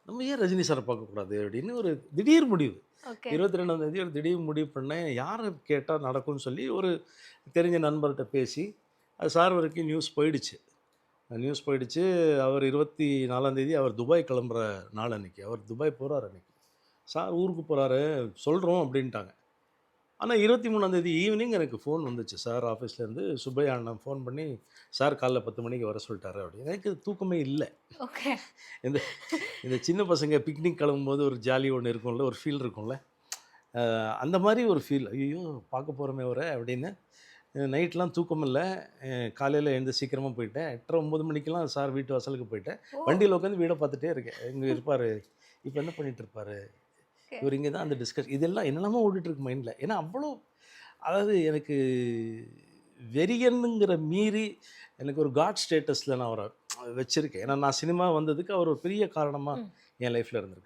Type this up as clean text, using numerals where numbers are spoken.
நம்ம ஏன் ரஜினி சாரை பார்க்கக்கூடாது அப்படின்னு ஒரு திடீர் முடிவு. ஓகே. 22ஆம் தேதி ஒரு திடீர் முடிவு பண்ணேன். யார கேட்டா நடக்கும்னு சொல்லி ஒரு தெரிஞ்ச நண்பர்ட்ட பேசி, அது சார் வரைக்கும் நியூஸ் போயிடுச்சு. நியூஸ் போயிடுச்சு. அவர் 24ஆம் தேதி அவர் துபாய் கிளம்புற நாள் அன்னைக்கு. அவர் துபாய் போறாரு அன்னைக்கு. சார் ஊருக்கு போறாரு, சொல்றோம் அப்படின்ட்டாங்க. ஆனா 23ஆம் தேதி ஈவினிங் எனக்கு ஃபோன் வந்துச்சு. சார் ஆஃபீஸ்லேருந்து சுப்பையா அண்ணன் ஃபோன் பண்ணி, "சார் காலைல 10 மணிக்கு வர சொல்லிட்டாரு" அப்படின்னு. எனக்கு தூக்கமே இல்ல. ஓகே. இந்த இந்த சின்ன பசங்க பிக்னிக் கிளம்பும்போது ஒரு ஜாலி ஒண்ணு இருக்கும்ல, ஒரு ஃபீல் இருக்கும்ல. அந்த மாரி ஒரு ஃபீல். "ஐயய்யோ! பார்க்க போறோமே அவர" அப்படின்னு. நைட்லாம் தூக்கம் இல்ல. காலையில எழுந்து சீக்கிரமா போயிட்டேன். 8:30, 9 மணிக்கெல்லாம் சார் வீட்டு வாசலுக்கு போயிட்டேன். ஓ! வண்டியில உட்காந்து வீட பார்த்துட்டே இருக்கேன். இங்க இருப்பாரு. இப்ப என்ன பண்ணிட்டு இருப்பாரு? ஓகே. இவரு இங்க தான் அந்த இதெல்லாம் என்னென்னமோ ஓடிட்டு இருக்கு மைண்ட்ல. ஏன்னா அவ்வளோ அதாவது எனக்கு வெறியன்ங்கிற மீறி எனக்கு ஒரு காட் ஸ்டேட்டஸ்ல நான் அவர வச்சிருக்கேன். ஏன்னா நான் சினிமா வந்ததுக்கு அவர் ஒரு பெரிய காரணமா ம். என் லைஃப்ல இருந்திருக்காரு.